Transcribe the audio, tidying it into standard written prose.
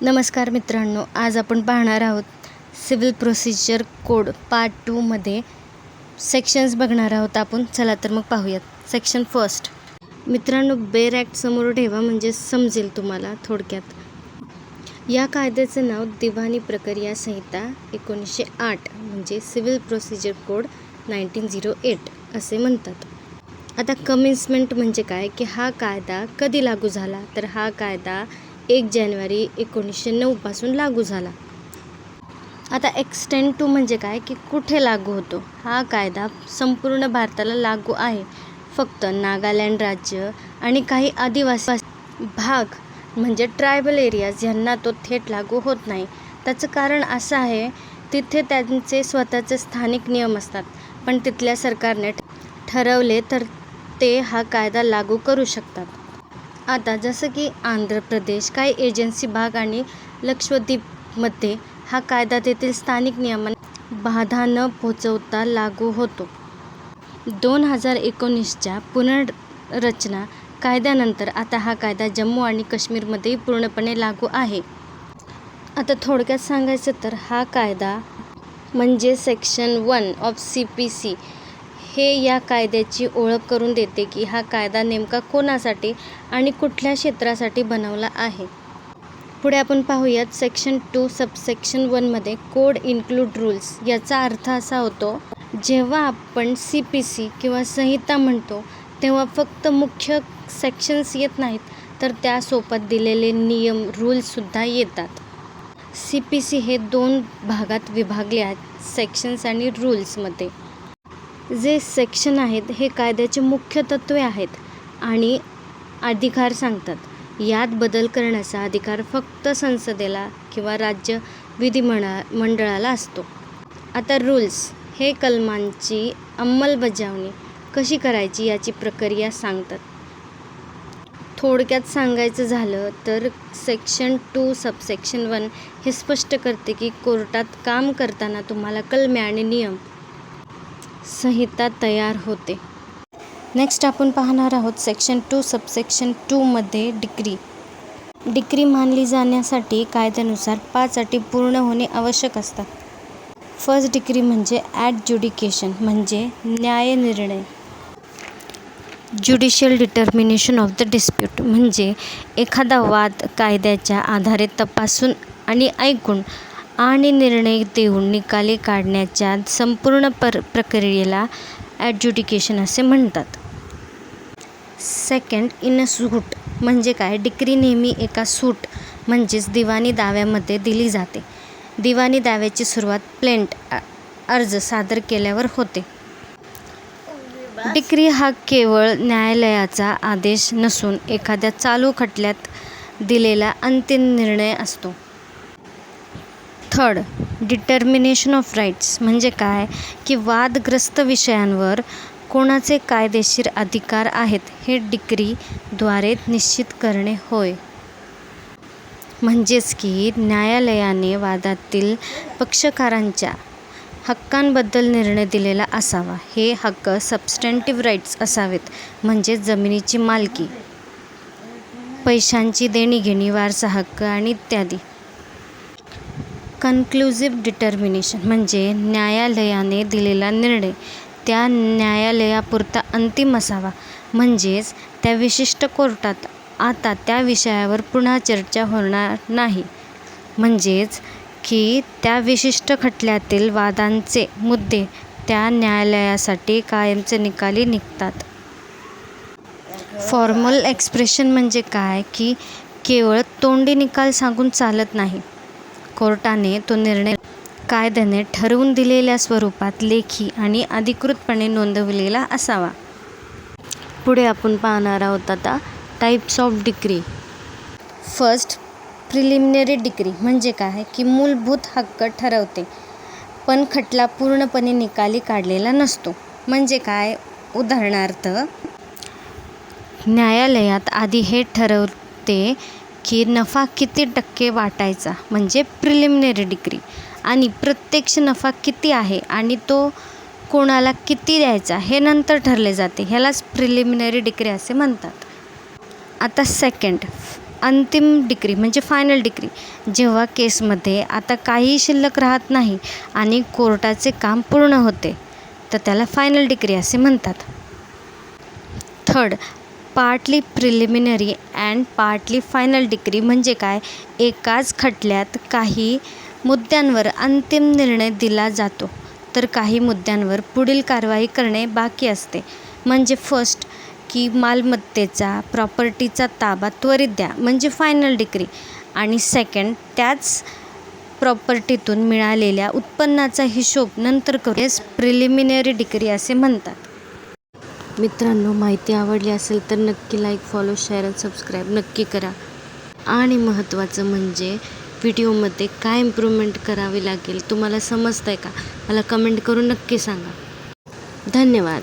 नमस्कार मित्रांनो, आज आपण पाहणार आहोत सिव्हिल प्रोसिजर कोड पार्ट 2 मध्ये सेक्शन्स बघणार आहोत आपण. चला तर मग पाहूयात. Section first. मित्रांनो, बेअर ॲक्ट समोर ठेवा म्हणजे समजेल तुम्हाला थोडक्यात. या कायद्याचं नाव दिवाणी प्रक्रिया संहिता 1908 म्हणजे सिव्हिल प्रोसिजर कोड 1908 असे म्हणतात. आता कमेन्समेंट म्हणजे काय की हा कायदा कधी लागू झाला, तर हा कायदा 1 जानेवारी 1909 पासून लागू झाला. आता एक्सटेंड टू म्हणजे काय की कुठे लागू होतो. हा कायदा संपूर्ण भारताला लागू आहे, फक्त नागालँड राज्य आणि काही आदिवासी भाग म्हणजे ट्रायबल एरियाज यांना तो थेट लागू होत नाही. त्याचं कारण असं आहे, तिथे त्यांचे स्वतःचे स्थानिक नियम असतात, पण तिथल्या सरकारने ठरवले तर ते हा कायदा लागू करू शकतात. आता जसं की आंध्र प्रदेश, काही एजन्सी भाग आणि लक्षद्वीपमध्ये हा कायदा तेथील स्थानिक नियमांना बाधा न पोहोचवता लागू होतो. 2019च्या पुनर्रचना कायद्यानंतर आता हा कायदा जम्मू आणि काश्मीरमध्येही पूर्णपणे लागू आहे. आता थोडक्यात सांगायचं तर हा कायदा म्हणजे सेक्शन 1 ऑफ CPC हे या कायद्याची ओळख करून देते की हा कायदा नेमका कोणासाठी आणि कुठल्या क्षेत्रासाठी बनवला आहे. पुढे आपण पाहूयात सेक्शन 2 सबसेक्शन 1 मध्ये कोड इन्क्लूड रूल्स. याचा अर्थ असा होतो, जेव्हा आपण CPC किंवा संहिता म्हणतो तेव्हा फक्त मुख्य सेक्शन्स येत नाहीत, तर त्यासोबत दिलेले नियम रूल्ससुद्धा येतात. CPC हे 2 भागात विभागले आहेत, सेक्शन्स आणि रूल्समध्ये. जे सेक्शन आहेत हे कायद्याचे मुख्य तत्त्वे आहेत आणि अधिकार सांगतात. यात बदल करण्याचा अधिकार फक्त संसदेला किंवा राज्य विधिमंडळाला असतो. आता रूल्स हे कलमांची अंमलबजावणी कशी करायची याची प्रक्रिया सांगतात. थोडक्यात सांगायचं झालं तर सेक्शन 2 सबसेक्शन 1 हे स्पष्ट करते की कोर्टात काम करताना तुम्हाला कलमे आणि नियम संहिता तयार होते. नेक्स्ट आपण पाहणार आहोत सेक्शन 2 सबसेक्शन 2 मध्ये डिग्री मानली जाण्यासाठी कायद्यानुसार 5 अटी पूर्ण होणे आवश्यक असतात. फर्स्ट डिग्री म्हणजे ॲडज्युडिकेशन म्हणजे न्यायनिर्णय. Judicial determination of the dispute म्हणजे एखादा वाद कायद्याच्या आधारे तपासून आणि ऐकून आणि निर्णय देऊन निकाली काढण्याच्या संपूर्ण प्रक्रियेला ॲडज्युडिकेशन असे म्हणतात. सेकंड, इन अ सूट म्हणजे काय. डिग्री नेहमी एका सूट म्हणजेच दिवाणी दाव्यामध्ये दिली जाते. दिवाणी दाव्याची सुरुवात प्लेंट अर्ज सादर केल्यावर होते. डिग्री हा केवळ न्यायालयाचा आदेश नसून एखाद्या चालू खटल्यात दिलेला अंतिम निर्णय असतो. थर्ड, डिटर्मिनेशन ऑफ राईट्स म्हणजे काय की वादग्रस्त विषयांवर कोणाचे कायदेशीर अधिकार आहेत हे डिग्रीद्वारे निश्चित करणे होय. म्हणजेच की न्यायालयाने वादातील पक्षकारांच्या हक्कांबद्दल निर्णय दिलेला असावा. हे हक्क सबस्टँटिव्ह राईट्स असावेत म्हणजे जमिनीची मालकी, पैशांची देणीघेणी, वारसा हक्क आणि इत्यादी. कन्क्लुसिव्ह डिटर्मिनेशन म्हणजे न्यायालयाने दिलेला निर्णय त्या न्यायालयापुरता अंतिम असावा. म्हणजेच त्या विशिष्ट कोर्टात आता त्या विषयावर पुन्हा चर्चा होणार नाही. म्हणजेच की त्या विशिष्ट खटल्यातील वादांचे मुद्दे त्या न्यायालयासाठी कायमचे निकाली निघतात. फॉर्मल एक्सप्रेशन म्हणजे काय की केवळ तोंडी निकाल सांगून चालत नाही. कोर्टाने तो निर्णय कायद्याने ठरवून दिलेल्या स्वरूपात लेखी आणि अधिकृतपणे नोंदवलेला असावा. पुढे आपण पाहणार आहोत आता types of degree. First, preliminary degree म्हणजे काय की मूलभूत हक्क ठरवते, पण खटला पूर्णपणे निकाली काढलेला नसतो. म्हणजे काय, उदाहरणार्थ न्यायालयात आधी हे ठरवते की नफा किती टक्के वाटायचा म्हणजे प्रिलिमिनरी डिग्री, आणि प्रत्यक्ष नफा किती आहे आणि तो कोणाला किती द्यायचा हे नंतर ठरले जाते. ह्यालाच प्रिलिमिनरी डिग्री असे म्हणतात. आता सेकंड, अंतिम डिक्री म्हणजे फायनल डिक्री, जेव्हा केसमध्ये आता काहीही शिल्लक राहत नाही आणि कोर्टाचे काम पूर्ण होते, तर त्याला फायनल डिक्री असे म्हणतात. Third, partly preliminary and partly final decree म्हणजे काय? एकाच खटल्यात काही मुद्द्यांवर अंतिम निर्णय दिला जातो, तर काही मुद्द्यांवर पुढील कारवाई करणे बाकी असते. म्हणजे फर्स्ट की मालमत्तेचा, प्रॉपर्टीचा ताबा त्वरित द्या म्हणजे फायनल डिक्री, आणि सेकंड, त्याच प्रॉपर्टीतून मिळालेल्या उत्पन्नाचा हिशोब नंतर करू प्रिलिमिनरी डिक्री असे म्हणतात. मित्रांनो, माहिती आवडली असेल तर नक्की लाईक, फॉलो, शेअर आणि सबस्क्राईब नक्की करा. आणि महत्त्वाचं म्हणजे व्हिडिओमध्ये काय इम्प्रूव्हमेंट करावी लागेल तुम्हाला समजतं आहे का? मला कमेंट करून नक्की सांगा. धन्यवाद.